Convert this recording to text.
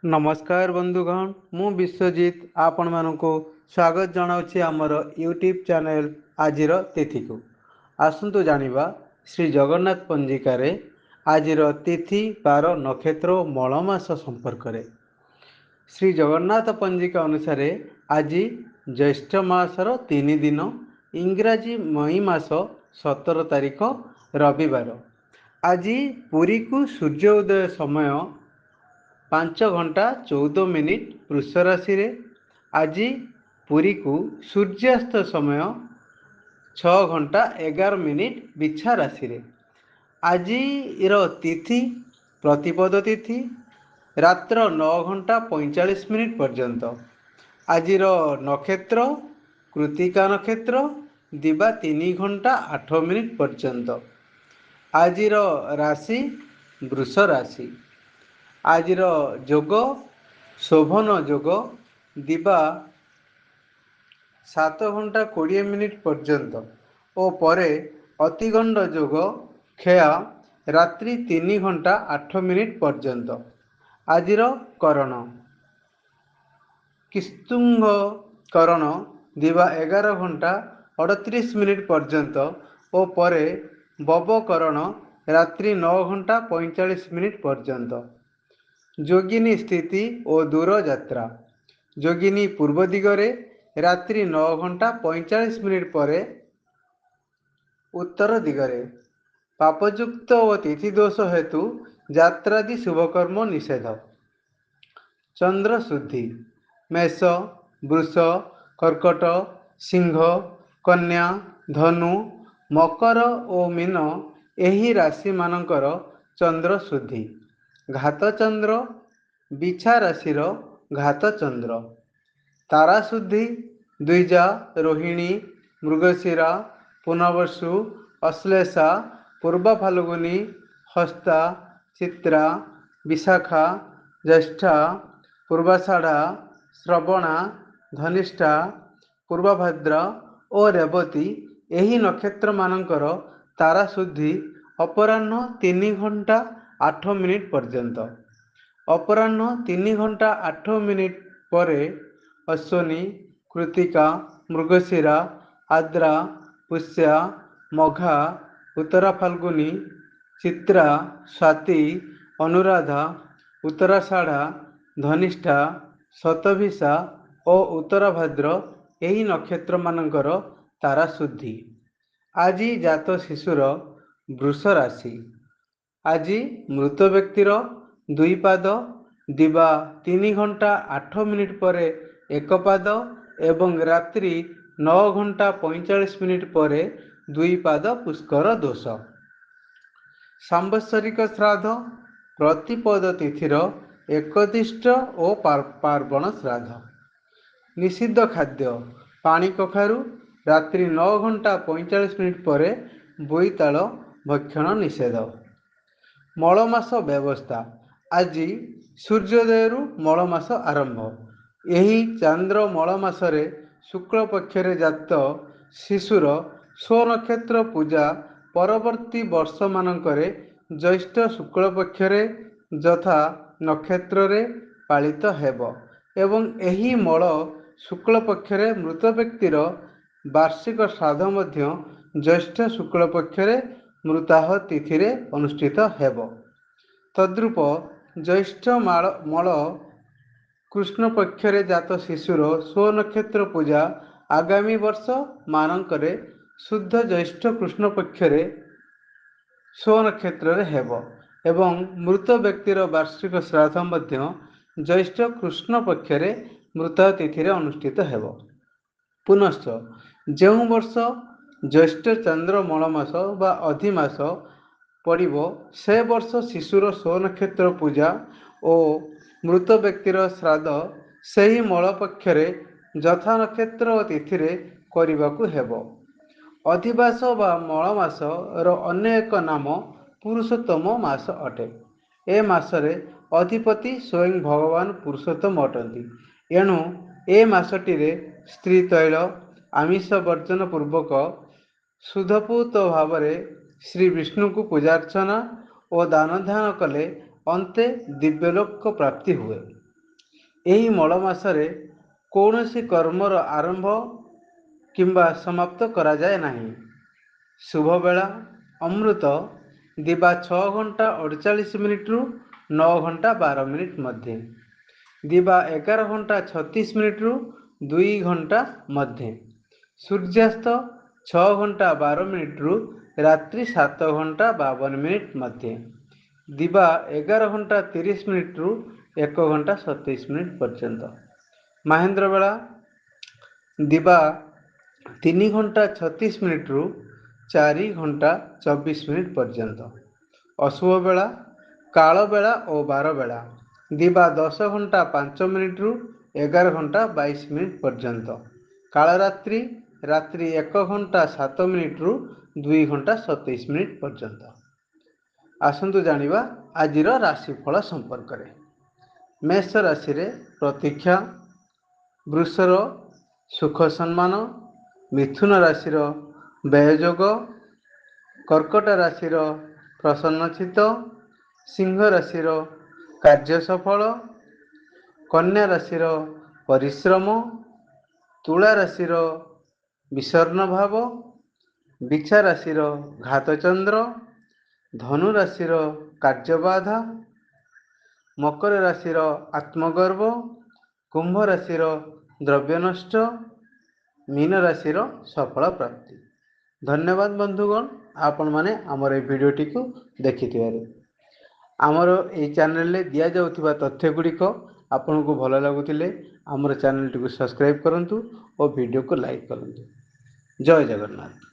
नमस्कार बंधुगण मु विश्वजीत आपण मानक स्वागत जनाऊँ आमर यूट्यूब चैनल आजिर तिथि को आसतु जानिबा श्री जगन्नाथ पंजिकार आजिर तिथि बार नक्षत्र मलमास संपर्क में। श्री जगन्नाथ पंजिका अनुसार आज ज्येष्ठ मासर 3 दिन इंग्राजी मई मास 17 तारिख रविवार। आज पुरी को सूर्य उदय समय 5 घंटा 14 मिनिट वृष राशि रे। आज पुरी को सूर्यास्त समय 6 घंटा 11 मिनिट बिछा राशि रे। आज तिथि प्रतिपद तिथि रात्र 9 घंटा 45 मिनिट पर्यंत। आज नक्षत्र कृतिका नक्षत्र दिबा 3 घंटा 8 मिनिट पर्यंत। आज राशि वृष राशि। आज जोग शोभन जोग दिबा 7 घंटा 20 मिनिट पर्यंत और परे अतिगंड जोग क्षय रात्रि 3 घंटा 8 मिनिट पर्यंत। आज करण किस्तुंग करण दिबा 11 घंटा 38 मिनिट पर्यंत और परे बबकरण रात्रि 9 घंटा 45 मिनिट पर्यंत। जोगिनी स्थिति और दूर यात्रा। जोगिनी पूर्व दिगरे रात्रि 9 घंटा 45 मिनिट पर उत्तर दिगरे। पापयुक्त और तिथि दोष हेतु यात्रादि शुभकर्म निषेध। चंद्र शुद्धि मेष वृष कर्कट सिंह कन्या धनु मकर और मीन एही राशि मानकर चंद्र शुद्धि। घात चंद्र बिछा राशि घात चंद्र। तारा शुद्धि द्विजा रोहिणी मृगशिरा पुनर्वसु अश्लेषा पूर्व फाल्गुनी हस्ता चित्रा विशाखा ज्येष्ठा पूर्वाषाढ़ा श्रवणा धनिष्ठा पूर्वभद्र और रेवती एही नक्षत्र मानकर तारा शुद्धि अपराह्न 3 घंटा 8 मिनिट पर्यंत। अपराह्न 3 घंटा 8 मिनिट पर अश्विनी कृतिका मृगशिरा आद्रा पुष्या मघा उत्तरा फाल्गुनी चित्रा स्वाति अनुराधा उत्तराषाढ़ा धनिष्ठा शतभिषा और उत्तरभाद्र एही नक्षत्र मानकर तारा शुद्धि। आज जात शिशुर वृष राशि। आज मृत व्यक्तिर 2 पाद दिबा 3 घंटा 8 मिनिट पर 1 पाद एवं रात्रि 9 घंटा 45 मिनिट पर 2 पाद पुष्कर दोष। सांवत्सरिक श्राद्ध प्रतिपद तिथिर एकदिष्ट और पार्वण श्राद्ध। निषिद्ध खाद्य पानी कखारु रात्रि 9 घंटा 45 मिनिट पर बोईताल भक्षण निषेध। मलमास व्यवस्था। आज सूर्योदय मलमास आरंभ। यही चांद्र मलमासरे शुक्ल पक्षरे जात शिशुर स्वनक्षत्र पूजा परवर्ती वर्ष मानकरे ज्येष्ठ शुक्ल पक्षरे यथा नक्षत्र रे पालित हेब एवं एही मल शुक्ल पक्षरे मृत व्यक्तिर वार्षिक श्राद्ध मध्य ज्येष्ठ शुक्ल पक्षरे मृताह तिथि रे अनुष्ठित हेब। तद्रूप ज्येष्ठ मल कृष्ण पक्षरे जात शिशुर स्वनक्षत्र पूजा आगामी वर्ष मानकरे शुद्ध ज्येष्ठ कृष्ण पक्षरे स्वनक्षत्र हेब एवं मृत व्यक्तिर वार्षिक श्राद्ध मध्य ज्येष्ठ कृष्ण पक्षरे मृत तिथि अनुष्ठित हेब। पुनश्च जो वर्ष ज्येष्ठ चंद्र मलमास बा अधिमास पड़िबो से वर्ष शिशुर स्वनक्षत्र पूजा और मृत व्यक्तिर श्राद्ध सही मल पक्षरे यथा नक्षत्र और तिथि करबाकू हेब। अधिवास बा मलमास रो अन्य एक नाम पुरुषोत्तम मास अटे। ए मासरे अधिपति स्वयं भगवान पुरुषोत्तम अटंती। एणु ए मासटिरे स्त्री तैल आमिष वर्जन पूर्वक शुद्धपूत भाव श्री विष्णु को पूजार्चना और दान ध्यान कले अंते दिव्यलोक प्राप्ति हुए। ଏହି ମଳ ମାସରେ କୌଣସି କର୍ମର ଆରମ୍ଭ କିମ୍ବା ସମାପ୍ତ କରାଯାଏ ନାହିଁ। ଶୁଭ ବେଳା ଅମୃତ ଦିବା 6 ଘଣ୍ଟା 48 ମିନିଟ୍ରୁ 9 ଘଣ୍ଟା 12 ମିନିଟ୍ ମଧ୍ୟରେ, ଦିବା 11 ଘଣ୍ଟା 36 ମିନିଟ୍ରୁ 2 ଘଣ୍ଟା ମଧ୍ୟରେ, ସୂର୍ଯ୍ୟାସ୍ତ 6 ଘଣ୍ଟା 12 ମିନିଟ୍ରୁ ରାତ୍ରି 7 ଘଣ୍ଟା 52 ମିନିଟ୍ ମଧ୍ୟରେ, ଦିବା 11 ଘଣ୍ଟା 30 ମିନିଟ୍ରୁ 1 ଘଣ୍ଟା 27 ମିନିଟ୍ ପର୍ଯ୍ୟନ୍ତ। ମାହେନ୍ଦ୍ର ବେଳା ଦିବା 3 ଘଣ୍ଟା 36 ମିନିଟ୍ରୁ 4 ଘଣ୍ଟା 24 ମିନିଟ୍ ପର୍ଯ୍ୟନ୍ତ। ଅଶୁଭ ବେଳା କାଳ ବେଳା ଓ ବାର ବେଳା ଦିବା 10 ଘଣ୍ଟା 5 ମିନିଟ୍ରୁ 11 ଘଣ୍ଟା 22 ମିନିଟ୍ ପର୍ଯ୍ୟନ୍ତ। କାଳରାତ୍ରି ରାତ୍ରି 1 ଘଣ୍ଟା 7 ମିନିଟ୍ରୁ 2 ଘଣ୍ଟା 27 ମିନିଟ୍ ପର୍ଯ୍ୟନ୍ତ। ଆସନ୍ତୁ ଜାଣିବା ଆଜିର ରାଶିଫଳ ସମ୍ପର୍କରେ। ମେଷ ରାଶିରେ ପ୍ରତୀକ୍ଷା, ବୃଷର ସୁଖ ସମ୍ମାନ, ମିଥୁନ ରାଶିର ବ୍ୟୟଯୋଗ, କର୍କଟ ରାଶିର ପ୍ରସନ୍ନଚିତ୍ତ, ସିଂହ ରାଶିର କାର୍ଯ୍ୟ ସଫଳ, କନ୍ୟା ରାଶିର ପରିଶ୍ରମ, ତୁଳା ରାଶିର ବିଷର୍ଣ୍ଣ ଭାବ, ବିଛା ରାଶିର ଘାତଚନ୍ଦ୍ର, ଧନୁ ରାଶିର କାର୍ଯ୍ୟବାଧା, ମକର ରାଶିର ଆତ୍ମଗର୍ବ, କୁମ୍ଭ ରାଶିର ଦ୍ରବ୍ୟ ନଷ୍ଟ, ମୀନ ରାଶିର ସଫଳ ପ୍ରାପ୍ତି। ଧନ୍ୟବାଦ ବନ୍ଧୁଗଣ, ଆପଣମାନେ ଆମର এই ଭିଡ଼ିଓଟିକୁ ଦେଖିଥିବାରୁ। ଆମର এই ଚ୍ୟାନେଲରେ ଦିଆଯାଉଥିବା ତଥ୍ୟ ଗୁଡ଼ିକ ଆପଣଙ୍କୁ ଭଲ ଲାଗୁଥିଲେ ଆମର ଚ୍ୟାନେଲଟିକୁ ସବସ୍କ୍ରାଇବ୍ କରନ୍ତୁ ଓ ଭିଡ଼ିଓକୁ ଲାଇକ୍ କରନ୍ତୁ। ଜୟ ଜଗନ୍ନାଥ।